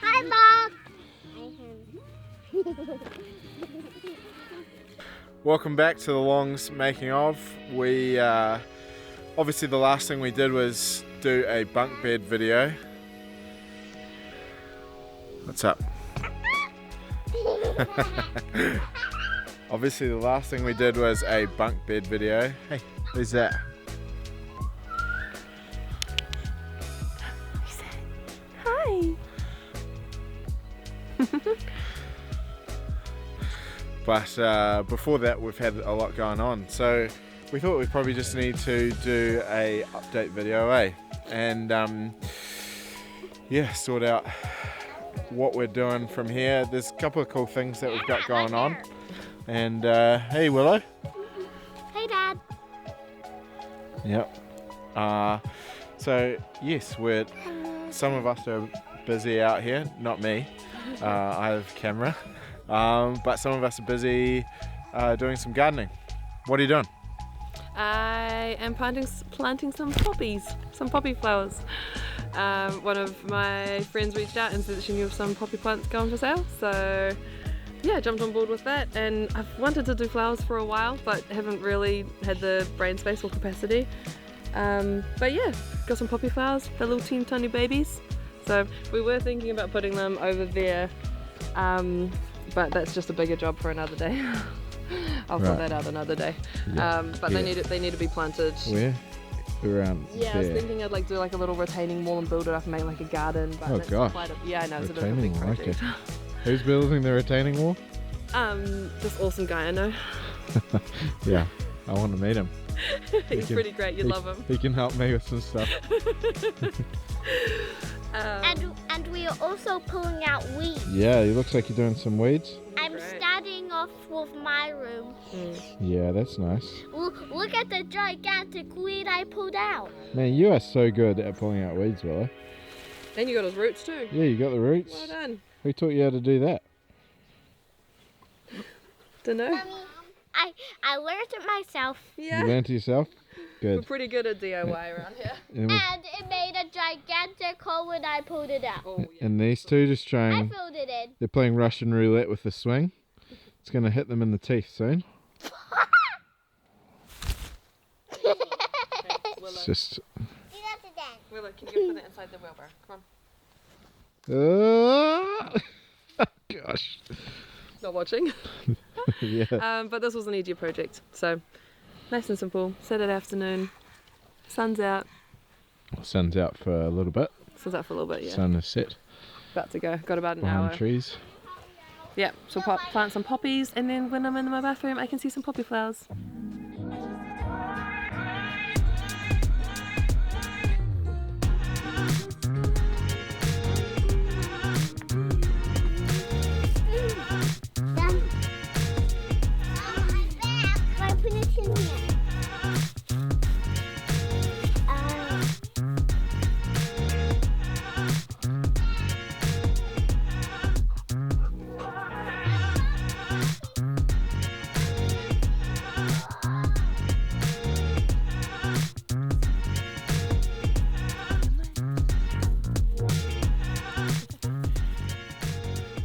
Hi, Mom. Welcome back to the Long's making of. We obviously the last thing we did was do a bunk bed video. What's up? Obviously the last thing we did was a bunk bed video. Hey, who's that? Hi. But before that we've had a lot going on, so we thought we probably just need to do a update video, and yeah, sort out what we're doing from here. There's a couple of cool things that we've got going on, and hey Willow. Hey, Dad. Yep. So yes, some of us are busy out here, not me. I have a camera. But some of us are busy doing some gardening. What are you doing? I am planting some poppies, some poppy flowers. One of my friends reached out and said that she knew of some poppy plants going for sale, so yeah, I jumped on board with that. And I've wanted to do flowers for a while, but haven't really had the brain space or capacity. But yeah, got some poppy flowers, they're little teeny tiny babies. So we were thinking about putting them over there, but that's just a bigger job for another day. I'll sort that out another day. Yeah. But they need to be planted. Where? Around Yeah, there. I was thinking I'd like do like a little retaining wall and build it up and make like a garden. But that's gosh. quite yeah, I know, it's a bit of a Retaining big wall, project. okay. Who's building the retaining wall? This awesome guy I know. Yeah, I want to meet him. He's pretty great, you'd love him. He can help me with some stuff. And we are also pulling out weeds. Yeah, he looks like you're doing some weeds. I'm starting off with my room. Yeah, that's nice. Look at the gigantic weed I pulled out. Man, you are so good at pulling out weeds, Willow. And you got his roots too. Yeah, you got the roots. Well done. Who taught you how to do that? Dunno. Mommy, I learned it myself. Yeah. You learned it yourself? We're Good. pretty good at DIY around here. And, And it made a gigantic hole when I pulled it out. Oh, yeah. and these two just I trying, filled it in. they're playing Russian roulette with the swing. It's going to hit them in the teeth soon. Willow, It's just... Do that again. Willow, can you go put that inside the wheelbarrow? Come on. Gosh. Not watching. Yeah. But this was an easier project, so nice and simple. Saturday afternoon, sun's out. Sun's out for a little bit. Sun's out for a little bit, yeah. Sun is set About to go. Got about an behind hour. trees. Yeah, so plant some poppies, and then when I'm in my bathroom, I can see some poppy flowers.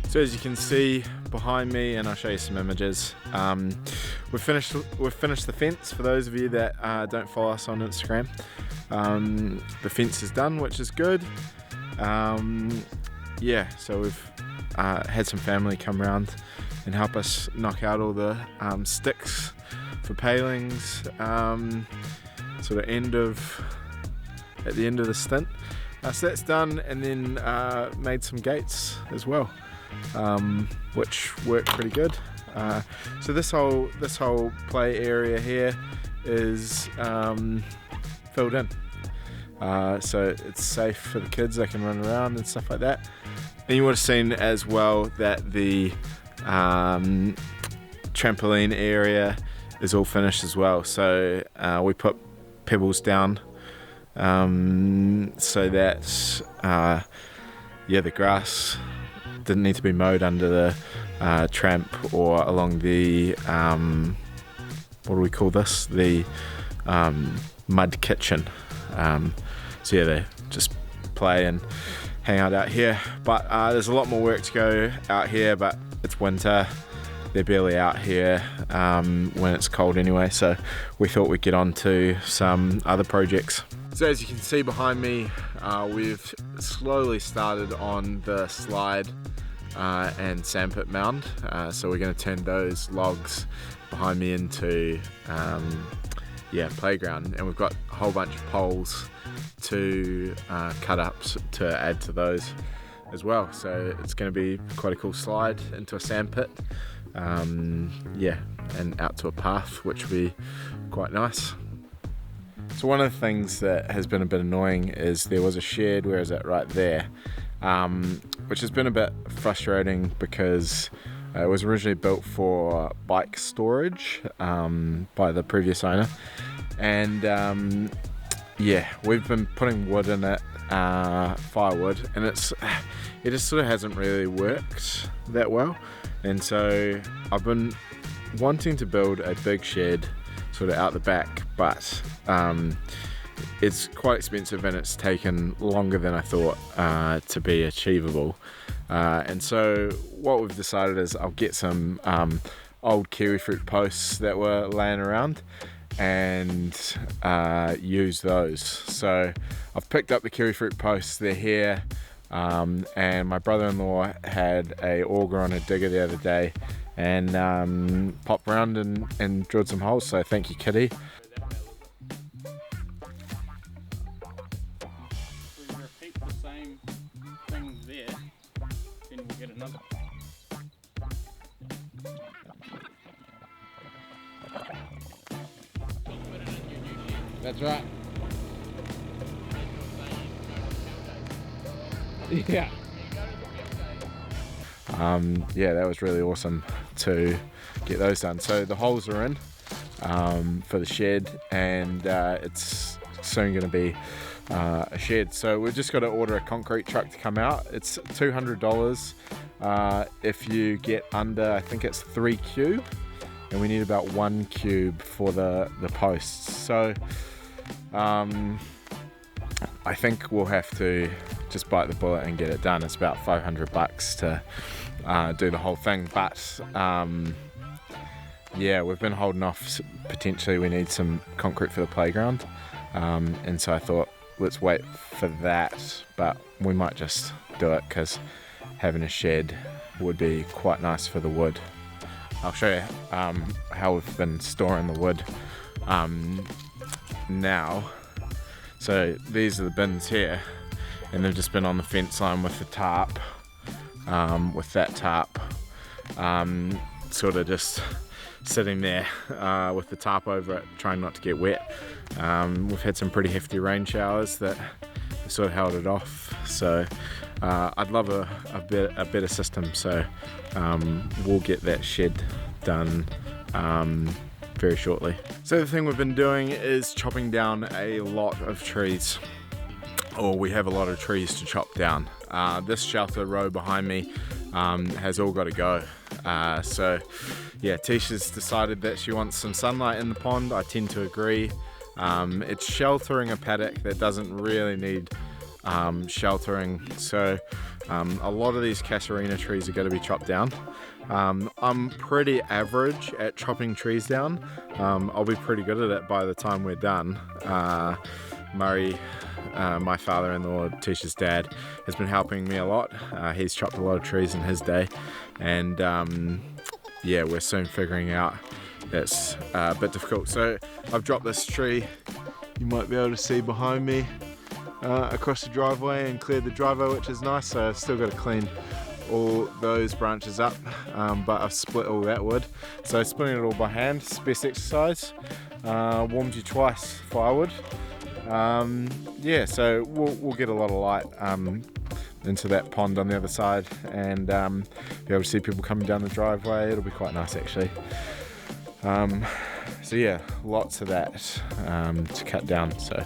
So as you can see behind me, and I'll show you some images, we've finished the fence. For those of you that don't follow us on Instagram, the fence is done, which is good. Yeah, so we've had some family come around and help us knock out all the sticks for palings, sort of at the end of the stint. So that's done, and then made some gates as well, which worked pretty good. So this whole play area here is filled in, so it's safe for the kids. They can run around and stuff like that. And you would have seen as well that the trampoline area is all finished as well. So we put pebbles down so that yeah, the grass didn't need to be mowed under the tramp or along the what do we call this? The mud kitchen. So yeah, they just play and hang out here. But there's a lot more work to go out here, but it's winter. They're barely out here when it's cold anyway, so we thought we'd get on to some other projects. So as you can see behind me, we've slowly started on the slide and sandpit mound. So we're going to turn those logs behind me into playground, and we've got a whole bunch of poles to cut up to add to those as well. So it's going to be quite a cool slide into a sandpit. And out to a path, which will be quite nice. So one of the things that has been a bit annoying is there was a shed, where is it, right there, which has been a bit frustrating because it was originally built for bike storage by the previous owner, and we've been putting wood in it, firewood, and it just sort of hasn't really worked that well. And so I've been wanting to build a big shed sort of out the back, but it's quite expensive and it's taken longer than I thought to be achievable. And so what we've decided is I'll get some old kiwi fruit posts that were laying around and use those. So I've picked up the kiwi fruit posts, they're here. And my brother-in-law had a auger on a digger the other day and popped around and drilled some holes, so thank you, Kitty. If we repeat the same thing there, then we'll get another. That's right. Yeah. That was really awesome to get those done. So the holes are in for the shed, and it's soon going to be a shed. So we've just got to order a concrete truck to come out. It's $200 if you get under, I think it's 3 cube, and we need about 1 cube for the posts. So I think we'll have to just bite the bullet and get it done. It's about $500 to do the whole thing, but we've been holding off. Potentially we need some concrete for the playground, and so I thought let's wait for that, but we might just do it because having a shed would be quite nice for the wood. I'll show you how we've been storing the wood now. So these are the bins here, and they've just been on the fence line with the tarp, with that tarp sort of just sitting there with the tarp over it, trying not to get wet. We've had some pretty hefty rain showers that sort of held it off, so I'd love a better system, so we'll get that shed done very shortly. So the thing we've been doing is chopping down a lot of trees, or we have a lot of trees to chop down. This shelter row behind me has all got to go. So yeah, Tisha's decided that she wants some sunlight in the pond. I tend to agree. It's sheltering a paddock that doesn't really need sheltering, so a lot of these casuarina trees are going to be chopped down. I'm pretty average at chopping trees down. I'll be pretty good at it by the time we're done. Murray, my father-in-law, Tisha's dad, has been helping me a lot. He's chopped a lot of trees in his day, and we're soon figuring out that's a bit difficult. So I've dropped this tree, you might be able to see behind me, across the driveway, and cleared the driveway, which is nice. So I've still got to clean all those branches up, but I've split all that wood. So splitting it all by hand, it's the best exercise. Warmed you twice firewood. So we'll get a lot of light into that pond on the other side, and be able to see people coming down the driveway. It'll be quite nice actually. Lots of that to cut down. So.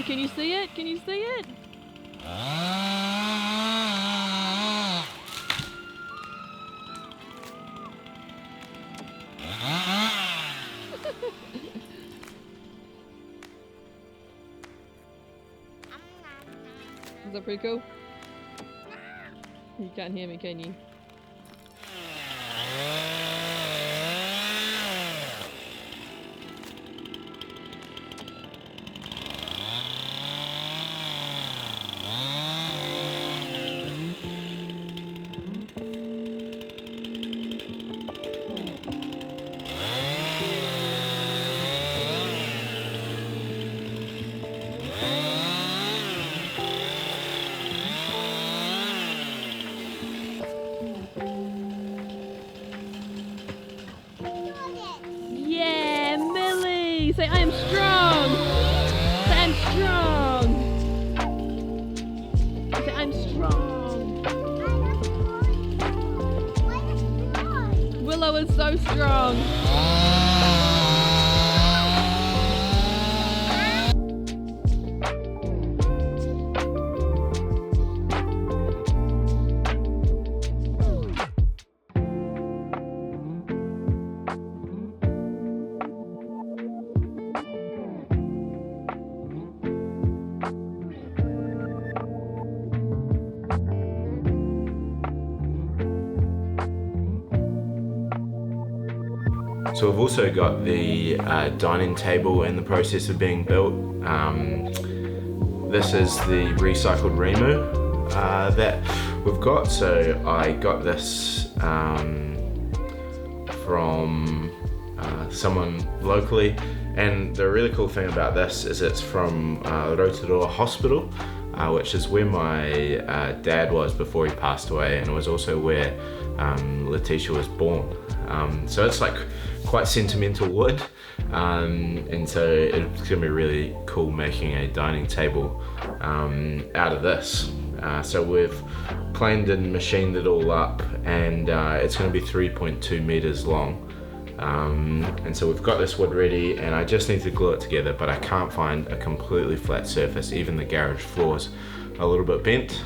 Hey, can you see it? Can you see it? Is that pretty cool? You can't hear me, can you? Yeah, Millie! Say, I am strong! Say, I'm strong! Say, I'm strong! Willow is so strong! So we've also got the dining table in the process of being built. This is the recycled Remu that we've got. So I got this from someone locally, and the really cool thing about this is it's from Rotorua Hospital, which is where my dad was before he passed away, and it was also where Letitia was born. So it's like quite sentimental wood, and so it's gonna be really cool making a dining table out of this. So we've planed and machined it all up, and it's gonna be 3.2 meters long. And so we've got this wood ready, and I just need to glue it together, but I can't find a completely flat surface. Even the garage floor's a little bit bent.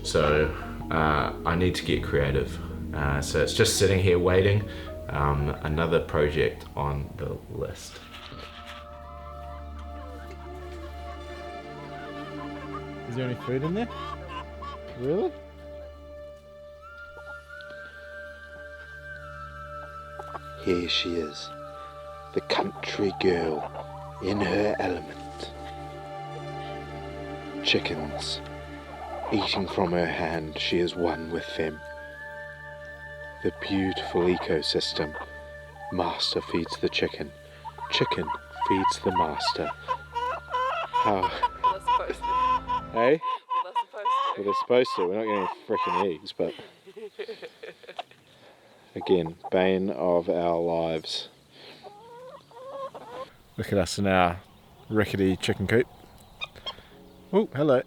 So I need to get creative. So it's just sitting here waiting. Another project on the list. Is there any food in there? Really? Here she is, the country girl in her element. Chickens, eating from her hand, she is one with them. The beautiful ecosystem. Master feeds the chicken. Chicken feeds the master. How? Well, they're supposed to. Hey? Well, they're supposed to. Well, they're supposed to. We're not getting freaking eggs, but again, bane of our lives. Look at us in our rickety chicken coop. Oh, hello.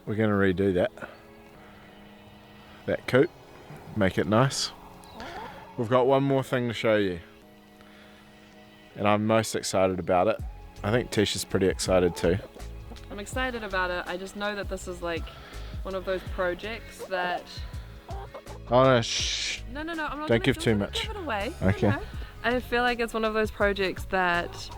We're going to redo that coop, make it nice. We've got one more thing to show you, and I'm most excited about it. I think Tisha's pretty excited too. I'm excited about it. I just know that this is like one of those projects that... Oh no, shh. No, I'm not. Don't give too much. Give it away. Okay. No. I feel like it's one of those projects that,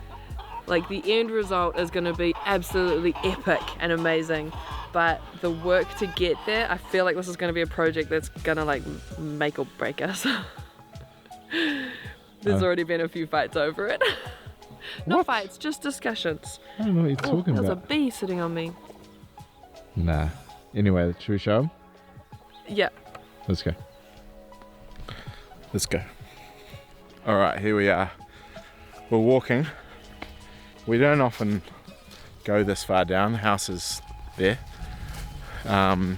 like, the end result is going to be absolutely epic and amazing, but the work to get there, I feel like this is going to be a project that's going to like make or break us. There's already been a few fights over it. Not What? fights, just discussions. I don't know what you're talking There's a about. bee sitting on me. Nah. Anyway, should we show them? Yeah. Let's go. Let's go. All right, here we are. We're walking. We don't often go this far down. The house is there. Oh,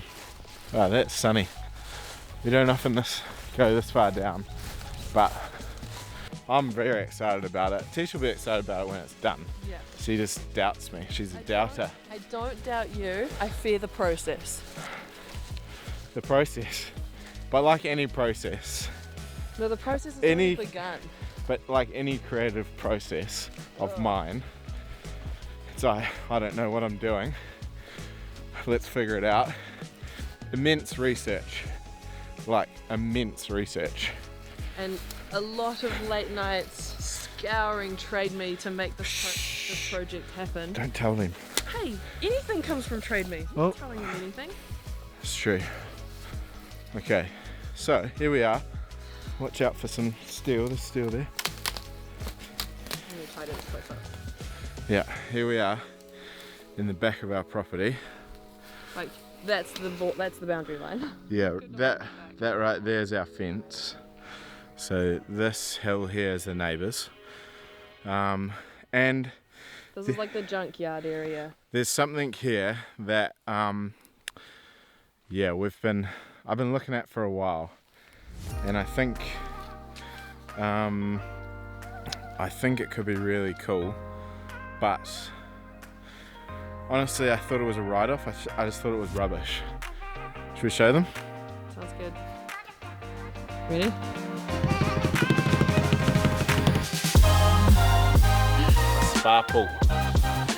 that's sunny. We don't often go this far down, but I'm very excited about it. Tish will be excited about it when it's done. Yeah. She just doubts me. She's a doubter. I don't doubt you. I fear the process. The process. But like any process, No, the process has Any- already begun. but like any creative process of mine, So I don't know what I'm doing. Let's figure it out. Immense research, like immense research. And a lot of late nights scouring Trade Me to make this project happen. Don't tell them. Hey, anything comes from Trade Me. I'm Oh. not telling them anything. It's true. Okay, so here we are. Watch out for some steel. There's steel there. I'm gonna tie this close up. Yeah, here we are in the back of our property. Like that's the boundary line. Yeah, that right there is our fence. So this hill here is the neighbours. And This is like the junkyard area. there's something here that yeah, I've been looking at for a while, and I think it could be really cool, but honestly I thought it was a write-off. I just thought it was rubbish. Should we show them? Sounds good. Ready? Spa pool.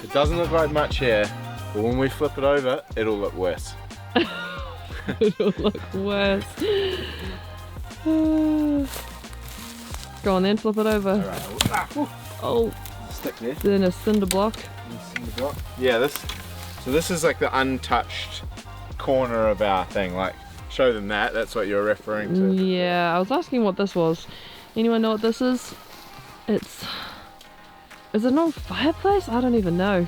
It doesn't look like much here, but when we flip it over, it'll look worse. It'll look worse. Go on then, flip it over. Alright, Oh, stick there. then a cinder block. Yeah, this is like the untouched corner of our thing. Like, show them that. That's what you're referring to. Yeah, I was asking what this was. Anyone know what this is? Is it an old fireplace? I don't even know.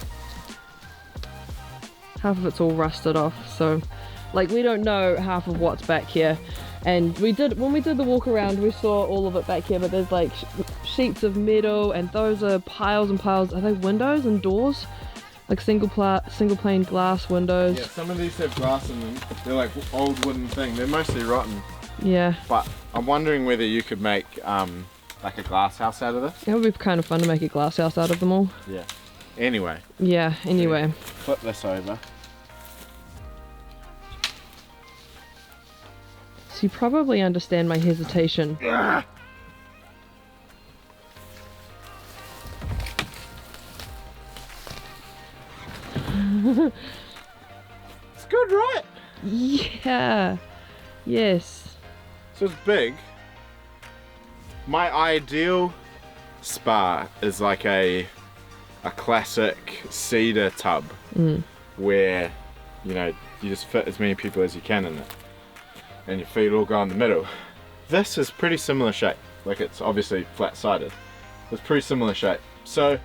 Half of it's all rusted off, so like we don't know half of what's back here. And when we did the walk around, we saw all of it back here, but there's like sheets of metal, and those are piles and piles. Are they windows and doors? Like single pane glass windows. Yeah, some of these have glass in them. They're like old wooden thing. They're mostly rotten. Yeah. But I'm wondering whether you could make like a glass house out of this. It would be kind of fun to make a glass house out of them all. Yeah. Anyway, Yeah, anyway. flip this over. So you probably understand my hesitation. It's good, right? Yeah. Yes. So it's big. My ideal spa is like a classic cedar tub where, you know, you just fit as many people as you can in it and your feet all go in the middle. This is pretty similar shape. Like, it's obviously flat-sided. It's pretty similar shape. So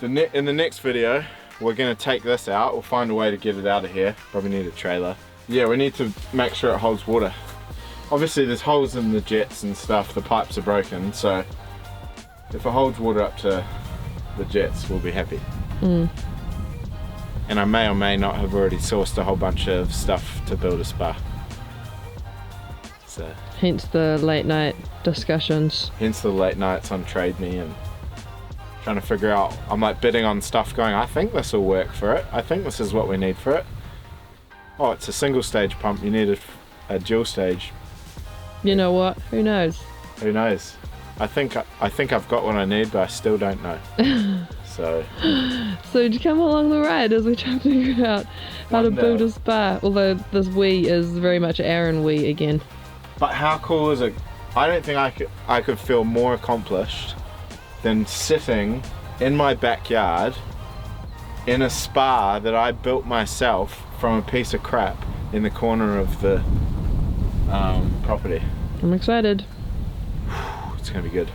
in the next video we're going to take this out. We'll find a way to get it out of here. Probably need a trailer. Yeah, we need to make sure it holds water. Obviously there's holes in the jets and stuff, the pipes are broken, so if it holds water up to the jets, we'll be happy. And I may or may not have already sourced a whole bunch of stuff to build a spa. So, Hence the late night discussions. hence the late nights on Trade Me and trying to figure out, I'm like bidding on stuff going, I think this will work for it. I think this is what we need for it. Oh, it's a single stage pump, you need a dual stage. You know what? Who knows? Who knows? I think I've got what I need, but I still don't know. So So to come along the ride as we try to figure out how to One build day. a spa. Although this we is very much Aaron we again. but how cool is it? I don't think I could feel more accomplished than sitting in my backyard in a spa that I built myself from a piece of crap in the corner of the property. I'm excited. It's gonna be good.